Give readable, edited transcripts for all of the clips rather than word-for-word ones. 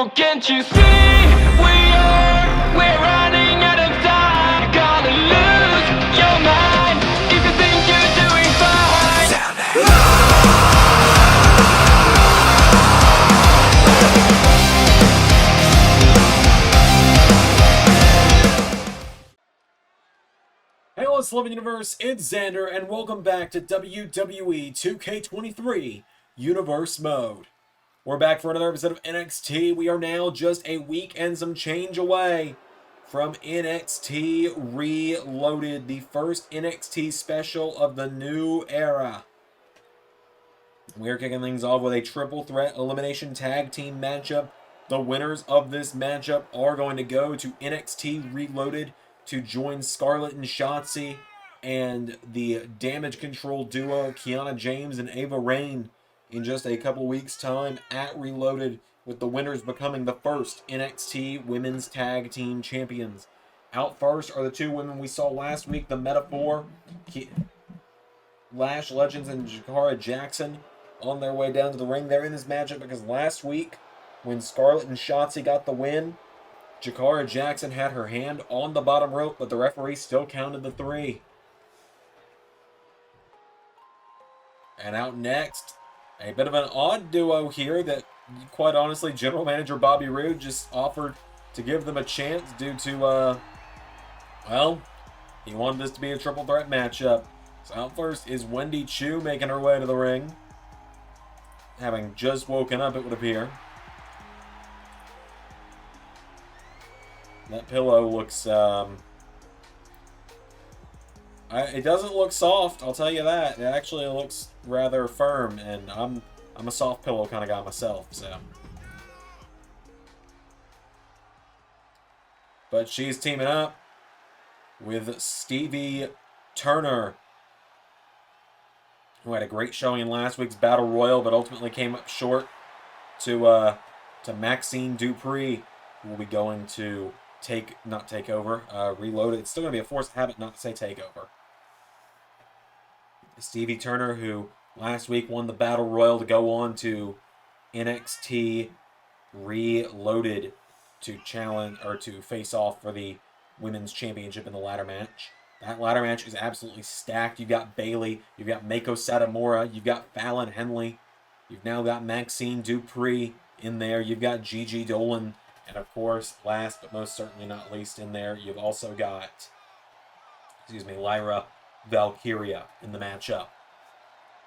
Oh, can't you see we're running out of time? You're gonna lose your mind if you think you're doing fine. Hey, what's Living Universe? It's Xander, and welcome back to WWE 2K23 Universe Mode. We're back for another episode of NXT. We are now just a week and some change away from NXT Reloaded, the first NXT special of the new era. We're kicking things off with a triple threat elimination tag team matchup. The winners of this matchup are going to go to NXT Reloaded to join Scarlett and Shotzi and the Damage Control duo Kiana James and Ava Raine in just a couple weeks' time at Reloaded, with the winners becoming the first NXT Women's Tag Team Champions. Out first are the two women we saw last week, the Metaphor, Lash Legends and Jakara Jackson, on their way down to the ring. They're in this matchup because last week, when Scarlett and Shotzi got the win, Jakara Jackson had her hand on the bottom rope, but the referee still counted the 3. And out next, a bit of an odd duo here that, quite honestly, General Manager Bobby Roode just offered to give them a chance due to, well, he wanted this to be a triple threat matchup. So out first is Wendy Choo making her way to the ring, having just woken up, it would appear. That pillow looks, it doesn't look soft, I'll tell you that. It actually looks rather firm, and I'm a soft pillow kind of guy myself, so. But she's teaming up with Stevie Turner, who had a great showing in last week's Battle Royal, but ultimately came up short to Maxine Dupree, who will be going to Reloaded. It's still going to be a force of habit not to say takeover. Stevie Turner, who last week won the Battle Royal to go on to NXT Reloaded to challenge or to face off for the Women's Championship in the ladder match. That ladder match is absolutely stacked. You've got Bayley, you've got Mako Satomura, you've got Fallon Henley, you've now got Maxine Dupree in there, you've got Gigi Dolin, and of course, last but most certainly not least in there, you've also got, Lyra Valkyria in the matchup.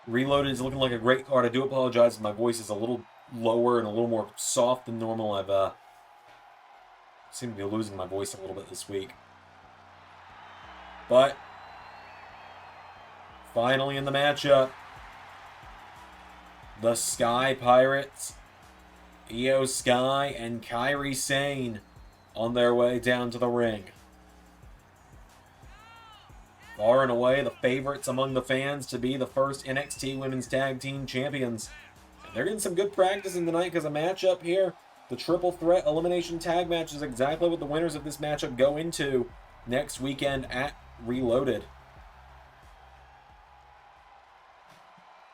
Reloaded is looking like a great card. I do apologize if my voice is a little lower and a little more soft than normal. I've seem to be losing my voice a little bit this week. But finally in the matchup, the Sky Pirates, Io Sky and Kairi Sane on their way down to the ring. Far and away the favorites among the fans to be the first NXT Women's Tag Team Champions. And they're getting some good practicing tonight because a matchup here, the triple threat elimination tag match, is exactly what the winners of this matchup go into next weekend at Reloaded.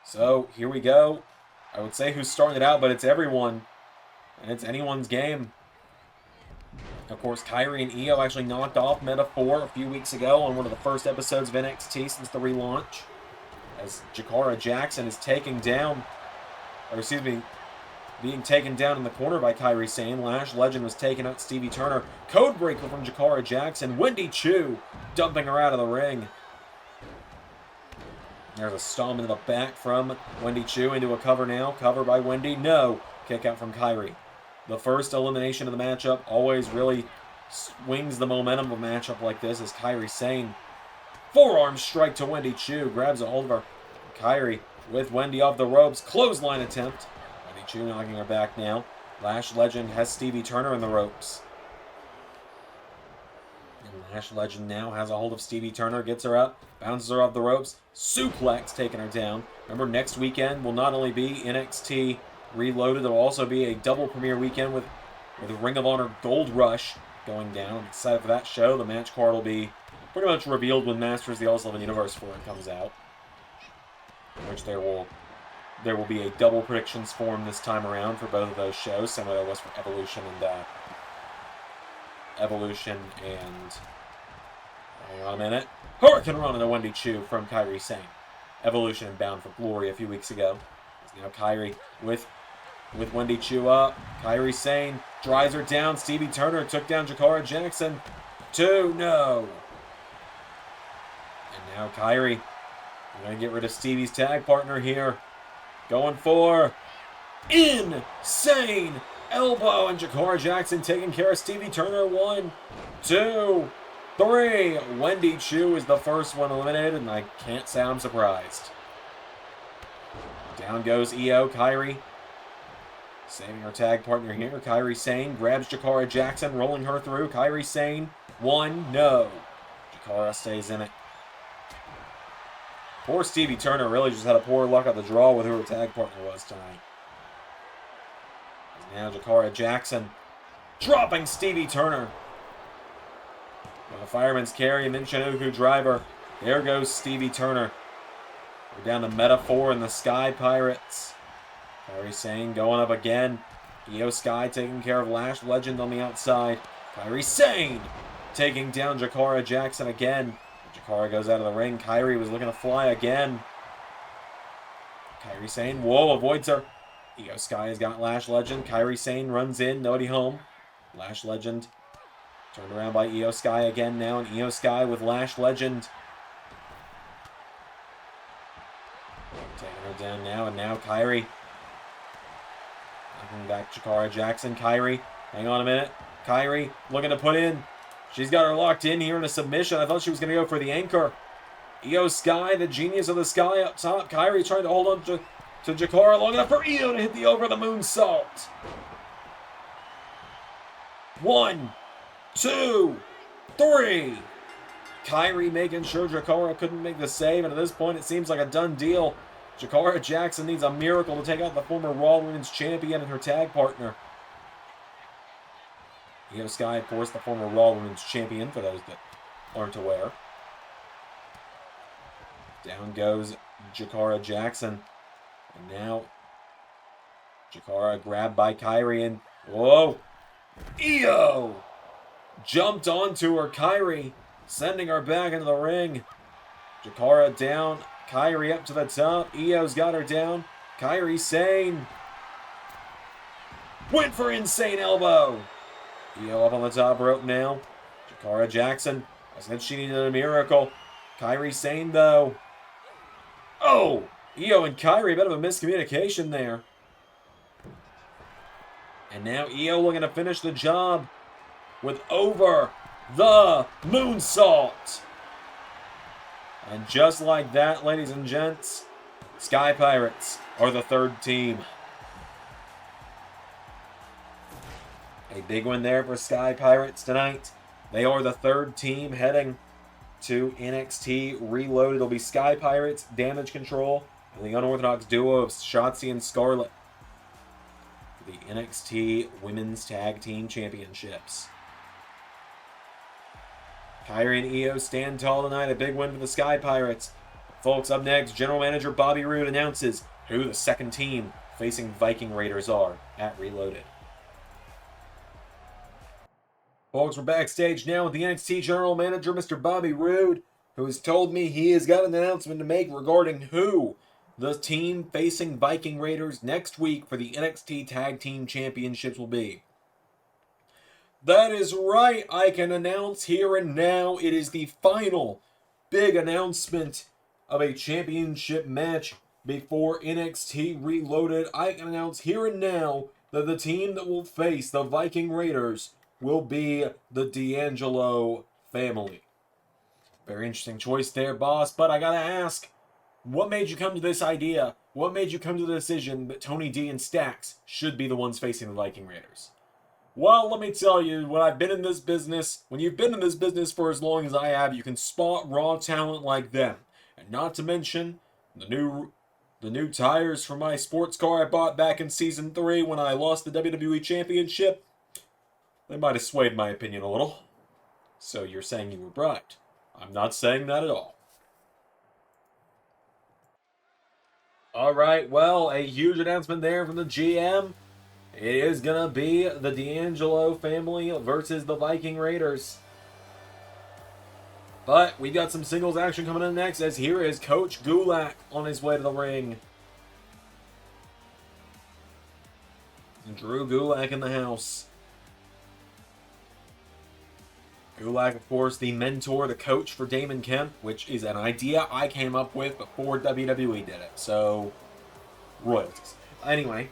So here we go. I would say who's starting it out, but it's everyone. And it's anyone's game. Of course, Kairi and Io actually knocked off Metaphor a few weeks ago on one of the first episodes of NXT since the relaunch, as Jakara Jackson is being taken down in the corner by Kairi Sane. Lash Legend was taking out Stevie Turner. Codebreaker from Jakara Jackson. Wendy Choo dumping her out of the ring. There's a stomp into the back from Wendy Choo into a cover now. Cover by Wendy. No. Kick out from Kairi. The first elimination of the matchup always really swings the momentum of a matchup like this, as Kairi Sane, forearm strike to Wendy Choo, grabs a hold of her. Kairi with Wendy off the ropes, clothesline attempt. Wendy Choo knocking her back now. Lash Legend has Stevie Turner in the ropes. And Lash Legend now has a hold of Stevie Turner, gets her up, bounces her off the ropes, suplex taking her down. Remember, next weekend will not only be NXT Reloaded, it'll also be a double premiere weekend with Ring of Honor Gold Rush going down. I'm excited for that show. The match card will be pretty much revealed when Masters of the All-Living Universe 4 comes out, in which there will there will be a double predictions form this time around for both of those shows, similar to it was for Evolution and hang on a minute. Hurricane Run into Wendy Chu from Kairi Sane. Evolution and Bound for Glory a few weeks ago. Now Kairi with Wendy Chu up. Kairi Sane drives her down. Stevie Turner took down Jakara Jackson. 2, no. And now Kairi going to get rid of Stevie's tag partner here. Going for insane elbow, and Jakara Jackson taking care of Stevie Turner. 1, 2, 3. Wendy Chu is the first one eliminated, and I can't say I'm surprised. Down goes Io. Kairi saving her tag partner here. Kairi Sane grabs Jakara Jackson, rolling her through. Kairi Sane, 1, no. Jakara stays in it. Poor Stevie Turner really just had a poor luck at the draw with who her tag partner was tonight. Now Jakara Jackson dropping Stevie Turner. With a fireman's carry and then Chinook driver. There goes Stevie Turner. We're down to Meta 4 and the Sky Pirates. Kairi Sane going up again. Io Sky taking care of Lash Legend on the outside. Kairi Sane taking down Jakara Jackson again. Jakara goes out of the ring. Kairi was looking to fly again. Kairi Sane, whoa, avoids her. Io Sky has got Lash Legend. Kairi Sane runs in, nobody home. Lash Legend turned around by Io Sky again now, and Io Sky with Lash Legend. Taking her down now, and now Kairi. Knocking back Jakara Jackson. Kairi, hang on a minute. Kairi looking to put in. She's got her locked in here in a submission. I thought she was going to go for the anchor. Io Sky, the genius of the sky up top. Kairi trying to hold on to Jakara long enough for Io to hit the over the moonsault. 1, 2, 3. Kairi making sure Jakara couldn't make the save, and at this point it seems like a done deal. Jakara Jackson needs a miracle to take out the former Raw Women's Champion and her tag partner. Io Sky, of course, the former Raw Women's Champion, for those that aren't aware. Down goes Jakara Jackson. And now, Jakara grabbed by Kairi and, whoa! Io! Jumped onto her, Kairi, sending her back into the ring. Jakara down, Kairi up to the top. Io's got her down. Kairi Sane went for insane elbow. Io up on the top rope now. Jakara Jackson, I said she needed a miracle. Kairi Sane, though. Oh! Io and Kairi, a bit of a miscommunication there. And now Io looking to finish the job with over the moonsault. And just like that, ladies and gents, Sky Pirates are the third team. A big win there for Sky Pirates tonight. They are the third team heading to NXT Reloaded. It'll be Sky Pirates, Damage Control, and the unorthodox duo of Shotzi and Scarlett for the NXT Women's Tag Team Championships. Kairi and Io stand tall tonight. A big win for the Sky Pirates. Folks, up next, General Manager Bobby Roode announces who the second team facing Viking Raiders are at Reloaded. Folks, we're backstage now with the NXT General Manager, Mr. Bobby Roode, who has told me he has got an announcement to make regarding who the team facing Viking Raiders next week for the NXT Tag Team Championships will be. That is right, I can announce here and now it is the final big announcement of a championship match before NXT Reloaded. I can announce here and now that the team that will face the Viking Raiders will be the D'Angelo family. Very interesting choice there, boss, but I gotta ask, what made you come to this idea? What made you come to the decision that Tony D and Stax should be the ones facing the Viking Raiders? Well, let me tell you, when you've been in this business for as long as I have, you can spot raw talent like them. And not to mention, the new tires for my sports car I bought back in Season 3 when I lost the WWE Championship, they might have swayed my opinion a little. So you're saying you were bribed. I'm not saying that at all. All right, well, a huge announcement there from the GM. It is going to be the D'Angelo family versus the Viking Raiders. But we got some singles action coming in next, as here is Coach Gulak on his way to the ring. Drew Gulak in the house. Gulak, of course, the mentor, the coach for Damon Kemp, which is an idea I came up with before WWE did it. So, royalties. Anyway,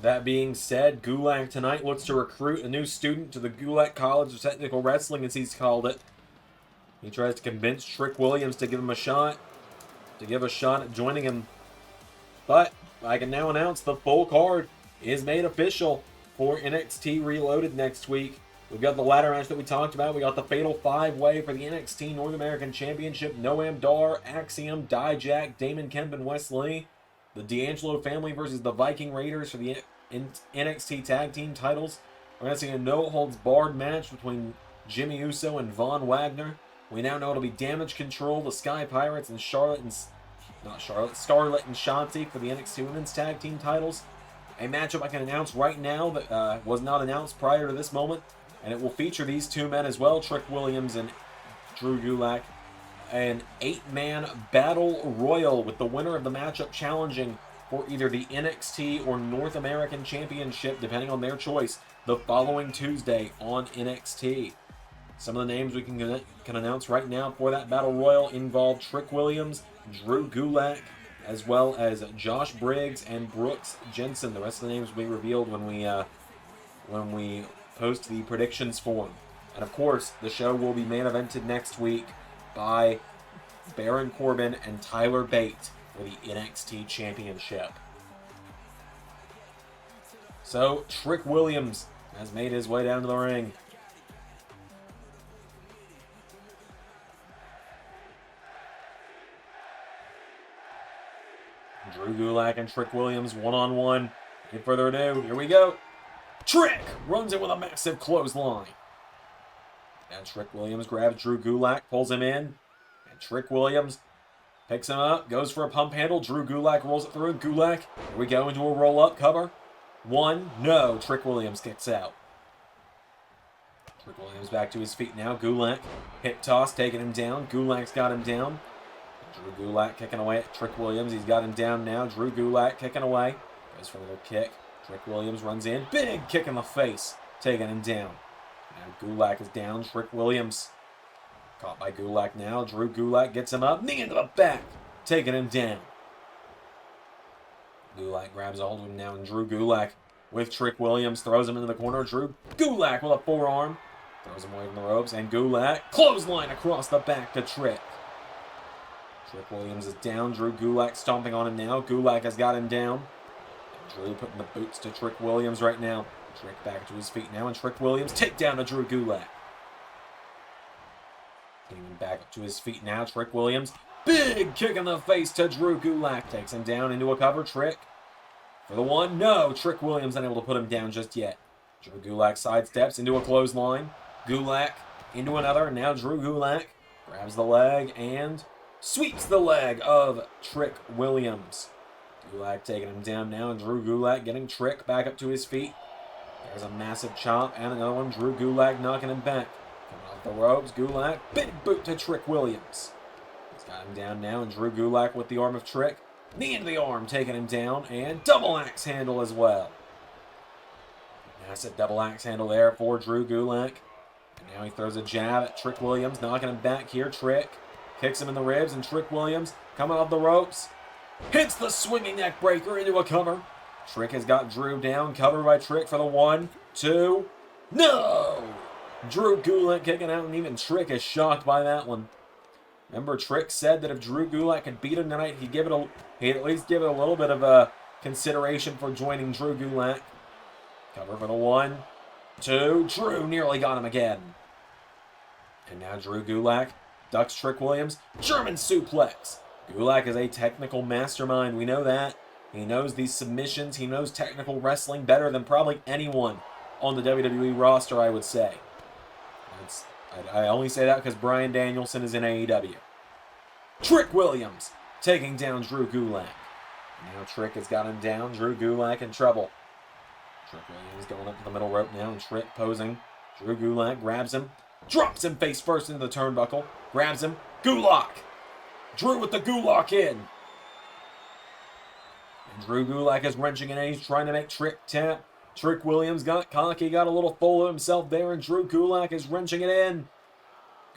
that being said, Gulak tonight looks to recruit a new student to the Gulak College of Technical Wrestling, as he's called it. He tries to convince Trick Williams to give him a shot, at joining him. But I can now announce the full card is made official for NXT Reloaded next week. We've got the ladder match that we talked about. We got the Fatal 5-Way for the NXT North American Championship. Noam Dar, Axiom, Dijak, Damon Kemp, and Wes Lee. The D'Angelo family versus the Viking Raiders for the NXT Tag Team titles. We're going to see a no-holds-barred match between Jimmy Uso and Von Wagner. We now know it'll be Damage Control, the Sky Pirates, and Scarlett and Shanti for the NXT Women's Tag Team titles. A matchup I can announce right now that was not announced prior to this moment, and it will feature these two men as well, Trick Williams and Drew Gulak. An 8-man battle royal with the winner of the matchup challenging for either the NXT or North American Championship, depending on their choice, the following Tuesday on NXT. Some of the names we can announce right now for that battle royal involve Trick Williams, Drew Gulak, as well as Josh Briggs and Brooks Jensen. The rest of the names will be revealed when we post the predictions form. And of course, the show will be main evented next week by Baron Corbin and Tyler Bate for the NXT Championship. So, Trick Williams has made his way down to the ring. Drew Gulak and Trick Williams one-on-one. Without further ado, here we go. Trick runs in with a massive clothesline. And Trick Williams grabs Drew Gulak, pulls him in. And Trick Williams picks him up, goes for a pump handle. Drew Gulak rolls it through. Gulak, here we go into a roll-up cover. One, no. Trick Williams kicks out. Trick Williams back to his feet now. Gulak, hip toss, taking him down. Gulak's got him down. Drew Gulak kicking away at Trick Williams. He's got him down now. Drew Gulak kicking away. Goes for a little kick. Trick Williams runs in. Big kick in the face, taking him down. Now Gulak is down. Trick Williams caught by Gulak now. Drew Gulak gets him up. Knee into the back, taking him down. Gulak grabs a hold of him now, and Drew Gulak with Trick Williams throws him into the corner. Drew Gulak with a forearm. Throws him away from the ropes, and Gulak clothesline across the back to Trick. Trick Williams is down. Drew Gulak stomping on him now. Gulak has got him down. And Drew putting the boots to Trick Williams right now. Trick back to his feet now, and Trick Williams take down to Drew Gulak. Getting him back up to his feet now. Trick Williams, big kick in the face to Drew Gulak. Takes him down into a cover. Trick for the one. No, Trick Williams unable to put him down just yet. Drew Gulak sidesteps into a clothesline. Gulak into another. Now Drew Gulak grabs the leg and sweeps the leg of Trick Williams. Gulak taking him down now, and Drew Gulak getting Trick back up to his feet. There's a massive chop and another one. Drew Gulak knocking him back. Coming off the ropes, Gulak, big boot to Trick Williams. He's got him down now, and Drew Gulak with the arm of Trick. Knee into the arm, taking him down, and double axe handle as well. Massive double axe handle there for Drew Gulak. And now he throws a jab at Trick Williams, knocking him back here. Trick kicks him in the ribs, and Trick Williams coming off the ropes. Hits the swinging neck breaker into a cover. Trick has got Drew down, covered by Trick for the 1, 2, no! Drew Gulak kicking out, and even Trick is shocked by that one. Remember, Trick said that if Drew Gulak could beat him tonight, he'd at least give it a little bit of a consideration for joining Drew Gulak. Cover for the 1, 2, Drew nearly got him again. And now Drew Gulak ducks Trick Williams, German suplex. Gulak is a technical mastermind, we know that. He knows these submissions, he knows technical wrestling better than probably anyone on the WWE roster, I would say. I only say that because Bryan Danielson is in AEW. Trick Williams taking down Drew Gulak. Now Trick has got him down. Drew Gulak in trouble. Trick Williams going up to the middle rope now, and Trick posing. Drew Gulak grabs him, drops him face first into the turnbuckle, grabs him. Gulak! Drew with the Gulak in. And Drew Gulak is wrenching it in. He's trying to make Trick tap. Trick Williams got cocky, got a little full of himself there, and Drew Gulak is wrenching it in.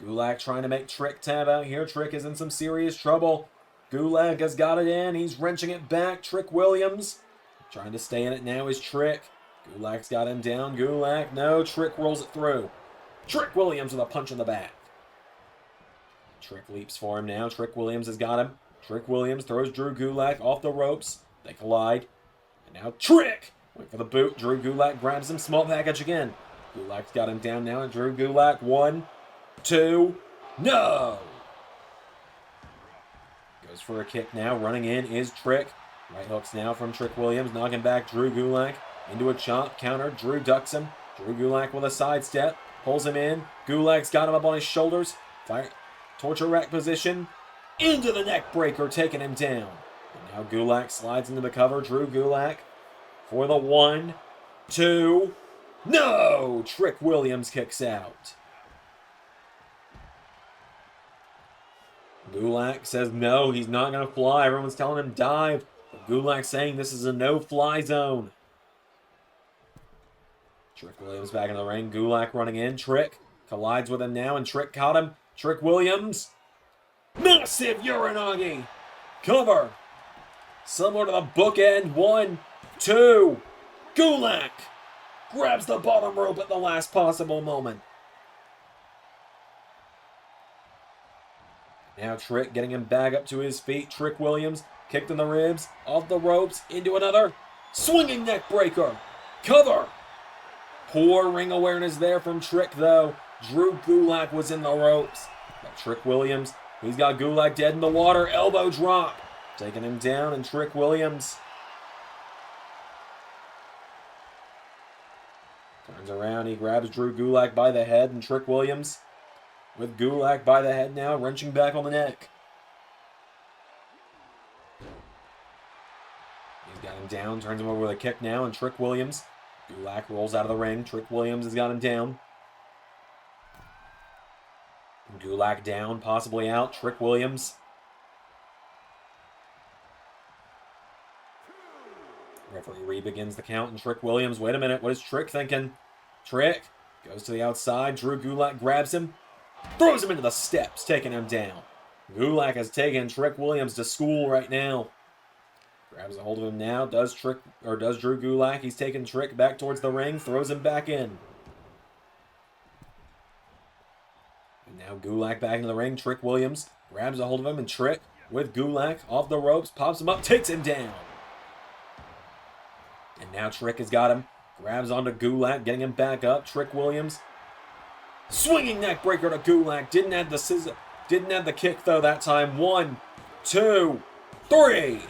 Gulak trying to make Trick tap out here. Trick is in some serious trouble. Gulak has got it in. He's wrenching it back. Trick Williams trying to stay in it now is Trick. Gulak's got him down. Gulak, no. Trick rolls it through. Trick Williams with a punch in the back. Trick leaps for him now. Trick Williams has got him. Trick Williams throws Drew Gulak off the ropes. They collide. And now Trick! Wait for the boot. Drew Gulak grabs him. Small package again. Gulak's got him down now. And Drew Gulak, 1, 2, no! Goes for a kick now. Running in is Trick. Right hooks now from Trick Williams. Knocking back Drew Gulak. Into a chop. Counter. Drew ducks him. Drew Gulak with a sidestep. Pulls him in. Gulak's got him up on his shoulders. Fire. Torture rack position. Into the neck breaker. Taking him down. And now Gulak slides into the cover. Drew Gulak for the 1, 2, no! Trick Williams kicks out. Gulak says no, he's not going to fly. Everyone's telling him dive. But Gulak saying this is a no-fly zone. Trick Williams back in the ring. Gulak running in. Trick collides with him now, and Trick caught him. Trick Williams. Massive Uranagi. Cover. Similar to the bookend. 1, 2. Gulak grabs the bottom rope at the last possible moment. Now Trick getting him back up to his feet. Trick Williams kicked in the ribs, off the ropes, into another swinging neck breaker. Cover. Poor ring awareness there from Trick though. Drew Gulak was in the ropes. But Trick Williams, he's got Gulak dead in the water. Elbow drop. Taking him down, and Trick Williams turns around. He grabs Drew Gulak by the head, and Trick Williams with Gulak by the head now, wrenching back on the neck. He's got him down, turns him over with a kick now, and Trick Williams. Gulak rolls out of the ring. Trick Williams has got him down. Gulak down, possibly out. Trick Williams. Referee re-begins the count, and Trick Williams, wait a minute, what is Trick thinking? Trick goes to the outside. Drew Gulak grabs him, throws him into the steps, taking him down. Gulak has taken Trick Williams to school right now. Grabs a hold of him now. Does Drew Gulak? He's taking Trick back towards the ring, throws him back in. And now Gulak back into the ring. Trick Williams grabs a hold of him, and Trick with Gulak off the ropes, pops him up, takes him down. And now Trick has got him. Grabs onto Gulak, getting him back up. Trick Williams. Swinging neck breaker to Gulak. Didn't have the scissor. Didn't have the kick though that time. 1, 2, 3.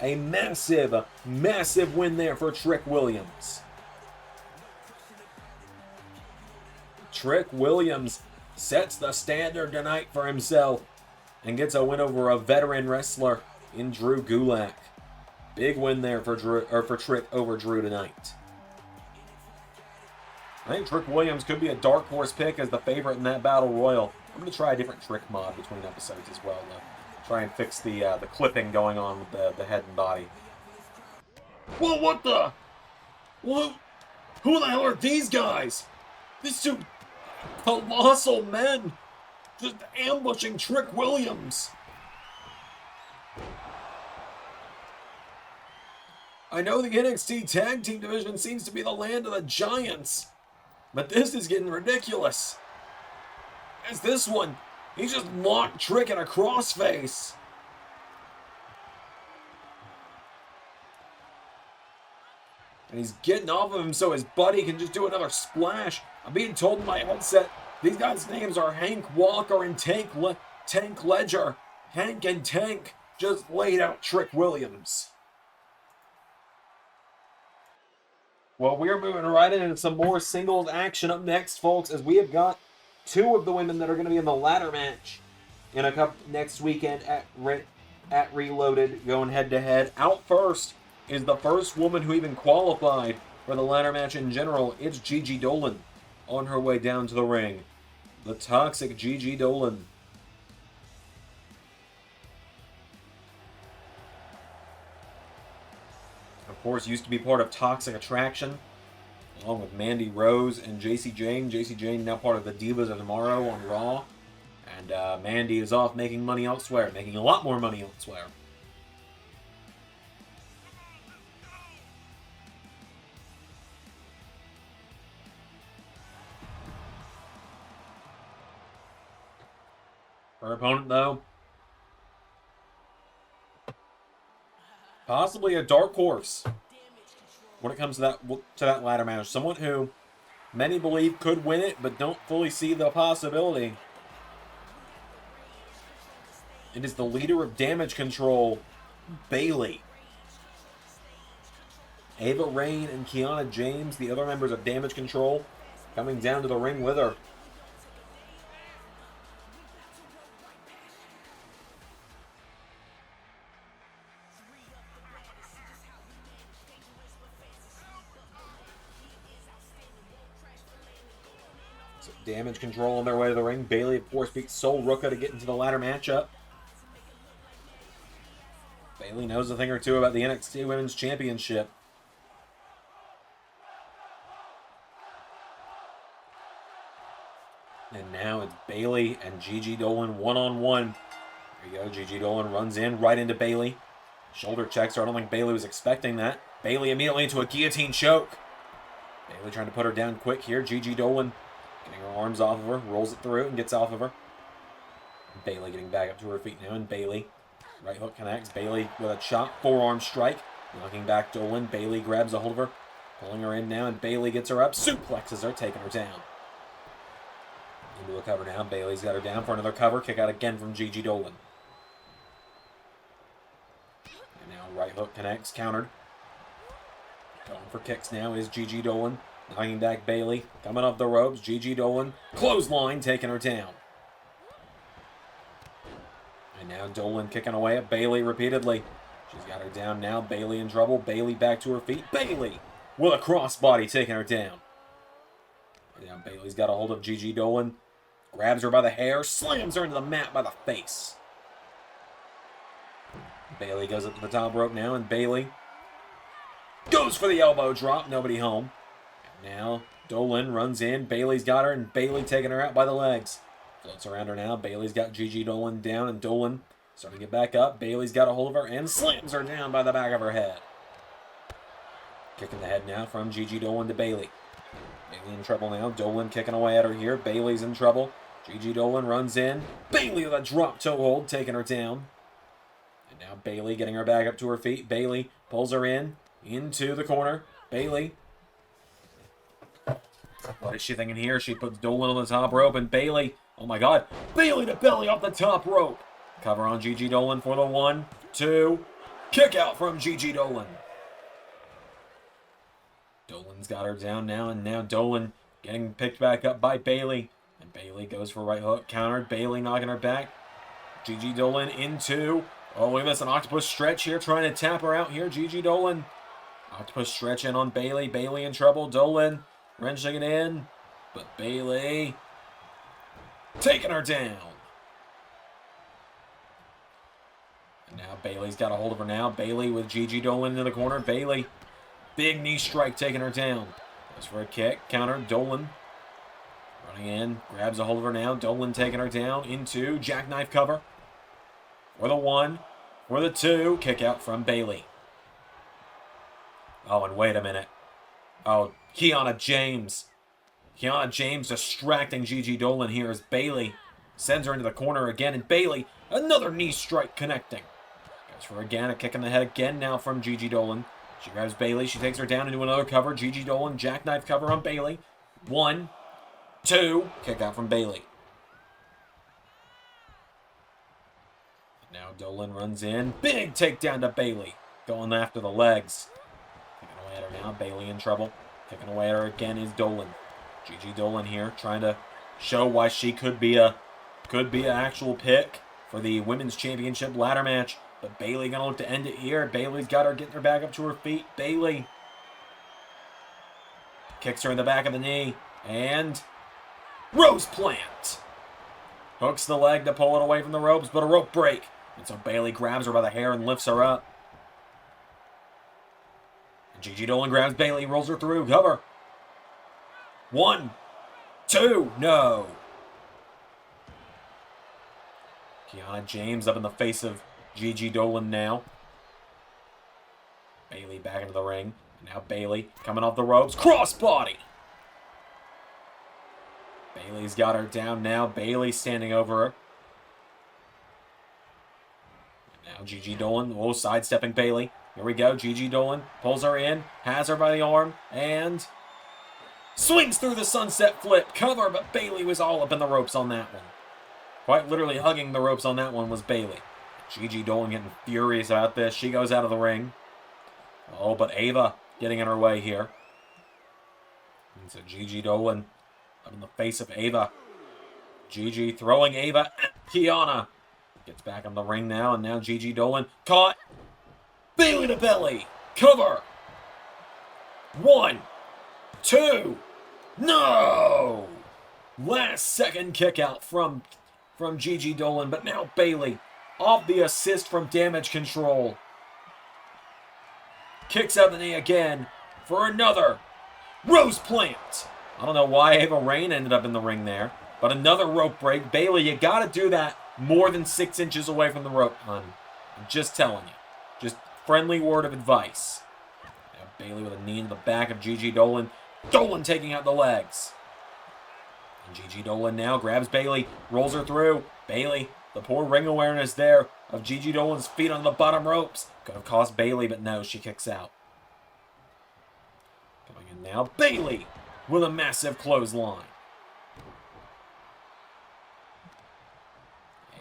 A massive, massive win there for Trick Williams. Trick Williams sets the standard tonight for himself and gets a win over a veteran wrestler in Drew Gulak. Big win there for Trick over Drew tonight. I think Trick Williams could be a dark horse pick as the favorite in that battle royal. I'm going to try a different Trick mod between episodes as well to try and fix the clipping going on with the head and body. Well, what the? What? Who the hell are these guys? These two colossal men just ambushing Trick Williams. I know the NXT Tag Team Division seems to be the land of the giants, but this is getting ridiculous. As this one, he just locked Trick in a crossface. And he's getting off of him so his buddy can just do another splash. I'm being told in my headset, these guys' names are Hank Walker and Tank Ledger. Hank and Tank just laid out Trick Williams. Well, we're moving right into some more singles action up next, folks, as we have got two of the women that are going to be in the ladder match in a couple next weekend at Reloaded, going head-to-head. Out first is the first woman who even qualified for the ladder match in general. It's Gigi Dolin on her way down to the ring. The toxic Gigi Dolin. Of course, used to be part of Toxic Attraction, along with Mandy Rose and JC Jane. JC Jane now part of the Divas of Tomorrow on Raw. And Mandy is off making money elsewhere, making a lot more money elsewhere. Her opponent, though, possibly a dark horse when it comes to that ladder match. Someone who many believe could win it, but don't fully see the possibility. It is the leader of Damage Control, Bayley. Ava Rain and Kiana James, the other members of Damage Control, coming down to the ring with her. So Damage Control on their way to the ring. Bayley, of course, beats Sol Ruka to get into the ladder matchup. Bayley knows a thing or two about the NXT Women's Championship. And now it's Bayley and Gigi Dolin one-on-one. There you go. Gigi Dolin runs in right into Bayley. Shoulder checks her. I don't think Bayley was expecting that. Bayley immediately into a guillotine choke. Bayley trying to put her down quick here. Gigi Dolin getting her arms off of her. Rolls it through and gets off of her. Bayley getting back up to her feet now. And Bayley. Right hook connects. Bayley with a chop. Forearm strike. Knocking back Dolan. Bayley grabs a hold of her. Pulling her in now. And Bayley gets her up. Suplexes her. Taking her down. Into a cover now. Bayley's got her down for another cover. Kick out again from Gigi Dolin. And now right hook connects. Countered. Going for kicks now is Gigi Dolin. Knocking back Bayley. Coming up the ropes. Gigi Dolin. Clothesline. Taking her down. And now Dolan kicking away at Bayley repeatedly. She's got her down now. Bayley in trouble. Bayley back to her feet. Bayley with a crossbody taking her down. And now Bayley's got a hold of Gigi Dolin. Grabs her by the hair. Slams her into the mat by the face. Bayley goes up to the top rope now. And Bayley goes for the elbow drop. Nobody home. And now Dolan runs in. Bayley's got her. And Bayley taking her out by the legs. Floats around her now. Bayley's got Gigi Dolin down, and Dolan starting to get back up. Bayley's got a hold of her and slams her down by the back of her head. Kicking the head now from Gigi Dolin to Bayley. Bayley in trouble now. Dolan kicking away at her here. Bayley's in trouble. Gigi Dolin runs in. Bayley with a drop toe hold, taking her down. And now Bayley getting her back up to her feet. Bayley pulls her in into the corner. Bayley. What is she thinking here? She puts Dolan on the top rope, and Bayley. Oh my god. Bayley to belly off the top rope. Cover on Gigi Dolin for the 1, 2. Kick out from Gigi Dolin. Dolan's got her down now, and now Dolan getting picked back up by Bayley. And Bayley goes for right hook. Countered. Bayley knocking her back. Gigi Dolin into. Oh, look at this. An octopus stretch here. Trying to tap her out here. Gigi Dolin. Octopus stretch in on Bayley. Bayley in trouble. Dolan wrenching it in. But Bayley taking her down. And now Bayley's got a hold of her now. Bayley with Gigi Dolin in the corner. Bayley, big knee strike taking her down. Goes for a kick. Counter. Dolan running in. Grabs a hold of her now. Dolan taking her down into jackknife cover. For the 1. For the 2. Kick out from Bayley. Oh, and wait a minute. Oh, Kiana James. Kiana James distracting Gigi Dolin here as Bayley sends her into the corner again. And Bayley, another knee strike connecting. Goes for again, a kick in the head again now from Gigi Dolin. She grabs Bayley. She takes her down into another cover. Gigi Dolin, jackknife cover on Bayley. 1, 2. Kick out from Bayley. Now Dolan runs in. Big takedown to Bayley. Going after the legs. Kicking away at her now. Bayley in trouble. Kicking away at her again is Dolan. Gigi Dolin here trying to show why she could be an actual pick for the Women's Championship ladder match. But Bayley gonna look to end it here. Bayley's got her getting her back up to her feet. Bayley kicks her in the back of the knee. And Rose Plant. Hooks the leg to pull it away from the ropes, but a rope break. And so Bayley grabs her by the hair and lifts her up. And Gigi Dolin grabs Bayley, rolls her through. Cover. 1, 2, no. Kiana James up in the face of Gigi Dolin now. Bayley back into the ring. And now Bayley coming off the ropes. Crossbody. Bayley's got her down now. Bayley standing over her. And now Gigi Dolin. Oh, sidestepping Bayley. Here we go. Gigi Dolin pulls her in. Has her by the arm. And swings through the sunset flip. Cover, but Bayley was all up in the ropes on that one. Quite literally hugging the ropes on that one was Bayley. Gigi Dolin getting furious about this. She goes out of the ring. Oh, but Ava getting in her way here. And so Gigi Dolin up in the face of Ava. Gigi throwing Ava at Kiana. Gets back in the ring now, and now Gigi Dolin caught. Bayley to belly. Cover. 1, 2. No! Last second kick out from Gigi Dolin, but now Bayley off the assist from Damage Control. Kicks out the knee again for another Rose Plant. I don't know why Ava Rain ended up in the ring there, but another rope break. Bayley, you gotta do that more than 6 inches away from the rope, hon. I'm just telling you. Just friendly word of advice. Now Bayley with a knee in the back of Gigi Dolin. Dolan taking out the legs. And Gigi Dolin now grabs Bayley, rolls her through. Bayley, the poor ring awareness there of Gigi Dolin's feet on the bottom ropes. Could have cost Bayley, but no, she kicks out. Coming in now, Bayley with a massive clothesline.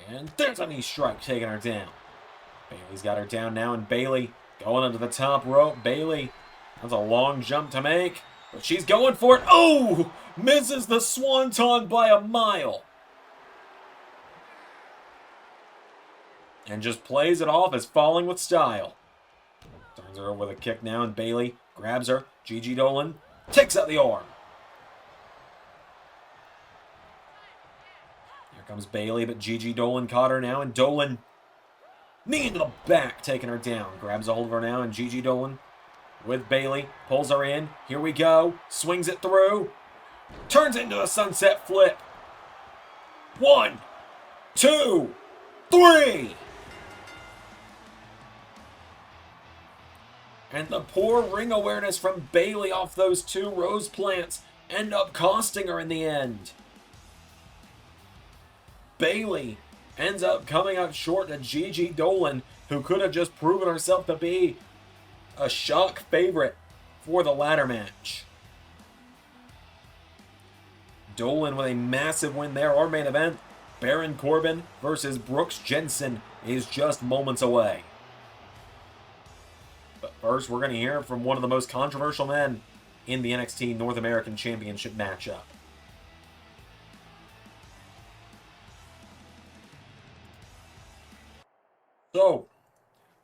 And there's a knee strike taking her down. Bayley's got her down now, and Bayley going under the top rope. Bayley, that's a long jump to make, but she's going for it. Oh! Misses the swanton by a mile. And just plays it off as falling with style. Turns her over with a kick now, and Bayley grabs her. Gigi Dolin takes out the arm. Here comes Bayley, but Gigi Dolin caught her now, and Dolan knee into the back, taking her down. Grabs a hold of her now, and Gigi Dolin with Bayley pulls her in. Here we go. Swings it through. Turns into a sunset flip. 1, 2, 3. And the poor ring awareness from Bayley off those 2 Rose Plants end up costing her in the end. Bayley ends up coming up short to Gigi Dolin, who could have just proven herself to be a shock favorite for the ladder match. Dolan with a massive win there. Our main event, Baron Corbin versus Brooks Jensen, is just moments away. But first, we're going to hear from one of the most controversial men in the NXT North American Championship matchup. So,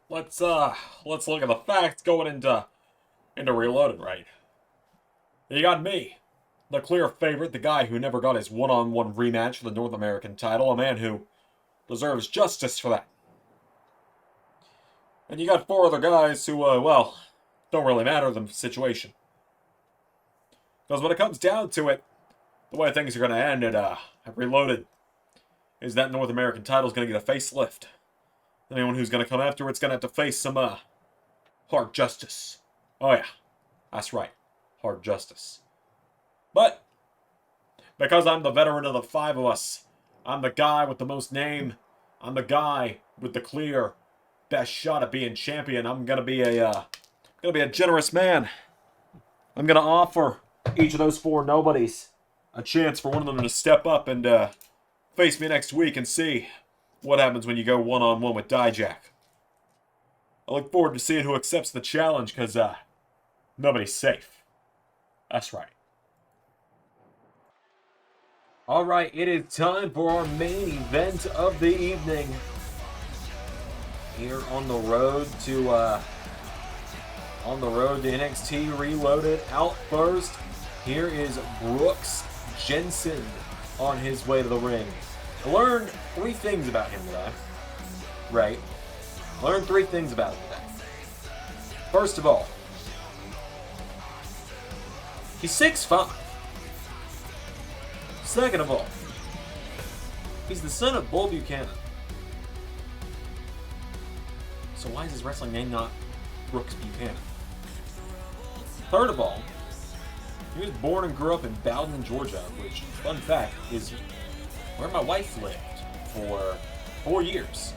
let's look at the facts going into Reloaded, right? You got me, the clear favorite, the guy who never got his one-on-one rematch for the North American title, a man who deserves justice for that. And you got 4 other guys who, well, don't really matter the situation. Because when it comes down to it, the way things are going to end at Reloaded is that North American title's going to get a facelift. Anyone who's going to come after it's going to have to face some hard justice. Oh yeah, that's right, hard justice. But because I'm the veteran of the 5 of us, I'm the guy with the most name, I'm the guy with the clear best shot at being champion. I'm gonna be a generous man. I'm gonna offer each of those 4 nobodies a chance for one of them to step up and face me next week and see what happens when you go one-on-one with Dijak. I look forward to seeing who accepts the challenge, because nobody's safe. That's right. All right, it is time for our main event of the evening. Here on the road to NXT Reloaded. Out first, here is Brooks Jensen on his way to the ring. I learned 3 things about him today. Right. I learned 3 things about him today. First of all, he's 6'5". Second of all, he's the son of Bull Buchanan. So why is his wrestling name not Brooks Buchanan? Third of all, he was born and grew up in Bowden, Georgia, which, fun fact, is where my wife lived for 4 years.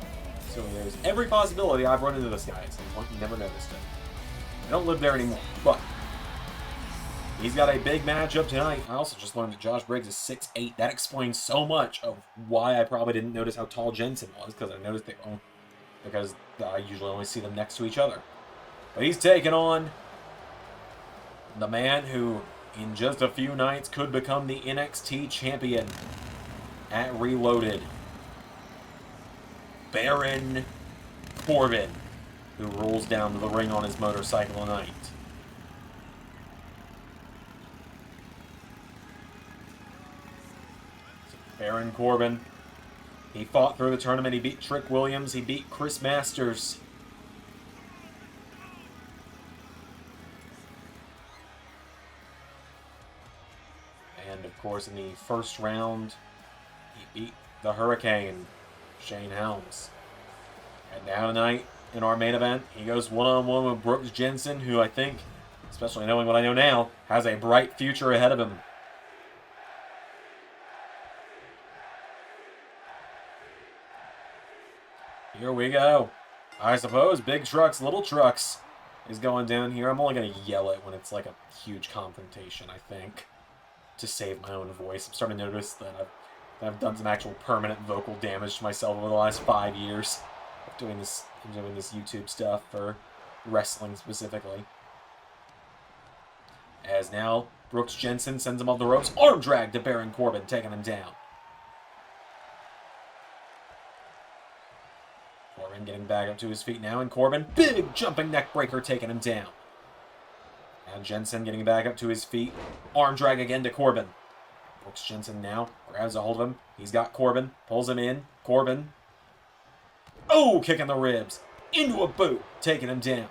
So there's every possibility I've run into this guy at some point and never noticed it. I don't live there anymore, but he's got a big matchup tonight. I also just learned that Josh Briggs is 6'8". That explains so much of why I probably didn't notice how tall Jensen was, because I noticed because I usually only see them next to each other. But he's taking on the man who, in just a few nights, could become the NXT champion at Reloaded. Baron Corbin, who rolls down to the ring on his motorcycle tonight. Baron Corbin, he fought through the tournament. He beat Trick Williams. He beat Chris Masters. And, of course, in the first round, he beat the Hurricane, Shane Helms. And now tonight, in our main event, he goes one-on-one with Brooks Jensen, who I think, especially knowing what I know now, has a bright future ahead of him. Here we go. I suppose big trucks, little trucks is going down here. I'm only going to yell it when it's like a huge confrontation, I think, to save my own voice. I'm starting to notice that I've done some actual permanent vocal damage to myself over the last 5 years of doing this YouTube stuff for wrestling specifically. As now Brooks Jensen sends him off the ropes. Arm drag to Baron Corbin, taking him down. Corbin getting back up to his feet now, and Corbin, big jumping neck breaker, taking him down. Now Jensen getting back up to his feet. Arm drag again to Corbin. Brooks Jensen now grabs a hold of him. He's got Corbin, pulls him in. Corbin. Oh, kicking the ribs. Into a boot, taking him down.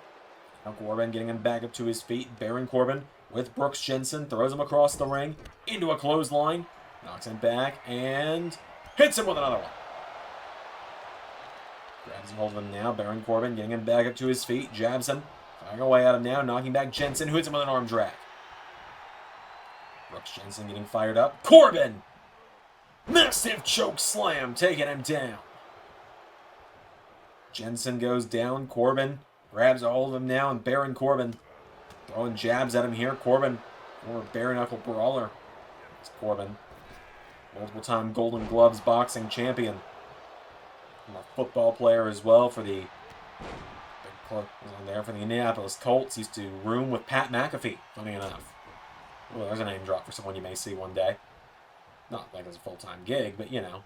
Now Corbin getting him back up to his feet. Baron Corbin with Brooks Jensen, throws him across the ring, into a clothesline, knocks him back, and hits him with another one. Grabs a hold of him now. Baron Corbin getting him back up to his feet, jabs him, firing away at him now, knocking back Jensen, who hits him with an arm drag. Brooks Jensen getting fired up. Corbin! Massive choke slam, taking him down. Jensen goes down. Corbin grabs a hold of him now, and Baron Corbin throwing jabs at him here. Corbin, former bare knuckle brawler. It's Corbin, multiple-time Golden Gloves boxing champion. And a football player as well for the big club there for the Indianapolis Colts. Used to room with Pat McAfee, funny enough. Well, there's a name drop for someone you may see one day. Not like it's a full-time gig, but you know.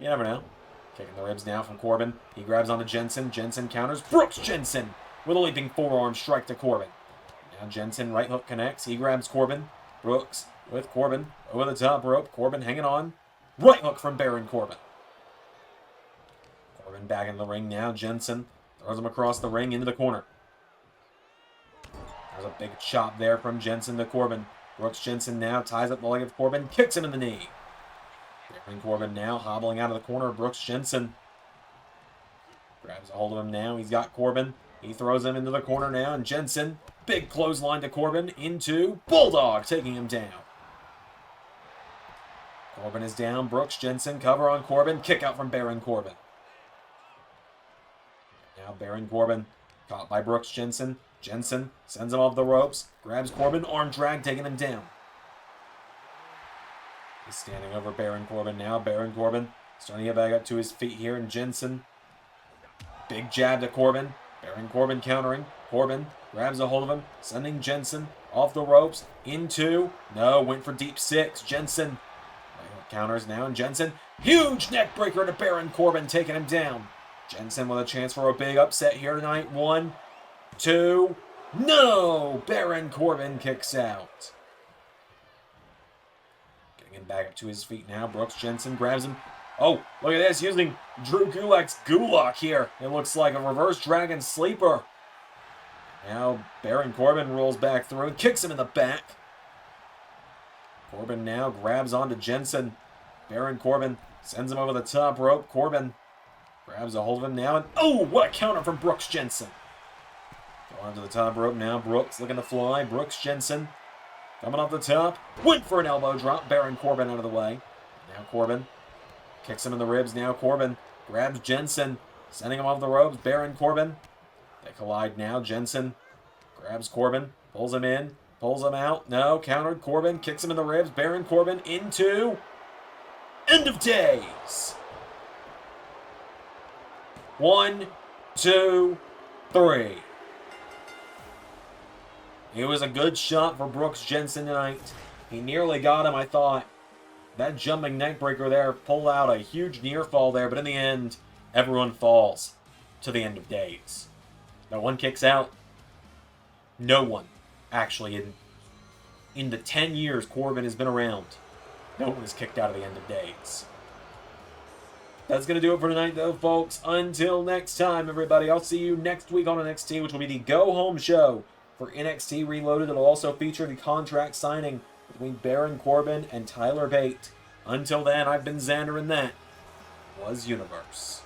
You never know. Kicking the ribs now from Corbin. He grabs onto Jensen. Jensen counters. Brooks Jensen with a leaping forearm strike to Corbin. Now Jensen right hook connects. He grabs Corbin. Brooks with Corbin over the top rope. Corbin hanging on. Right hook from Baron Corbin. Corbin back in the ring now. Jensen throws him across the ring into the corner. There's a big chop there from Jensen to Corbin. Brooks Jensen now ties up the leg of Corbin. Kicks him in the knee. Baron Corbin now hobbling out of the corner of Brooks Jensen. Grabs a hold of him now. He's got Corbin. He throws him into the corner now. And Jensen, big clothesline to Corbin into Bulldog, taking him down. Corbin is down. Brooks Jensen, cover on Corbin. Kick out from Baron Corbin. Now Baron Corbin caught by Brooks Jensen. Jensen sends him off the ropes. Grabs Corbin. Arm drag, taking him down. He's standing over Baron Corbin now. Baron Corbin starting to get back up to his feet here. And Jensen, big jab to Corbin. Baron Corbin countering. Corbin grabs a hold of him, sending Jensen off the ropes into... No, went for deep six. Jensen Counters now, and Jensen. Huge neck breaker to Baron Corbin, taking him down. Jensen with a chance for a big upset here tonight. 1, 2. No! Baron Corbin kicks out. Getting him back up to his feet now. Brooks Jensen grabs him. Oh, look at this. Using Drew Gulak's Gulak here. It looks like a reverse dragon sleeper. Now Baron Corbin rolls back through and kicks him in the back. Corbin now grabs onto Jensen. Baron Corbin sends him over the top rope. Corbin grabs a hold of him now. And oh, what a counter from Brooks Jensen. Going to the top rope now. Brooks looking to fly. Brooks Jensen coming off the top. Went for an elbow drop. Baron Corbin out of the way. Now Corbin kicks him in the ribs. Now Corbin grabs Jensen, sending him off the ropes. Baron Corbin. They collide now. Jensen grabs Corbin, pulls him in, pulls him out. No, countered. Corbin kicks him in the ribs. Baron Corbin into End of Days. 1, 2, 3. It was a good shot for Brooks Jensen tonight. He nearly got him, I thought. That jumping neckbreaker there pulled out a huge near fall there, but in the end, everyone falls to the End of Days. No one kicks out. No one, actually, in the 10 years Corbin has been around, no one is kicked out of the End of Days. That's going to do it for tonight, though, folks. Until next time, everybody, I'll see you next week on NXT, which will be the go-home show for NXT Reloaded. It'll also feature the contract signing between Baron Corbin and Tyler Bate. Until then, I've been Xander, and that was Universe.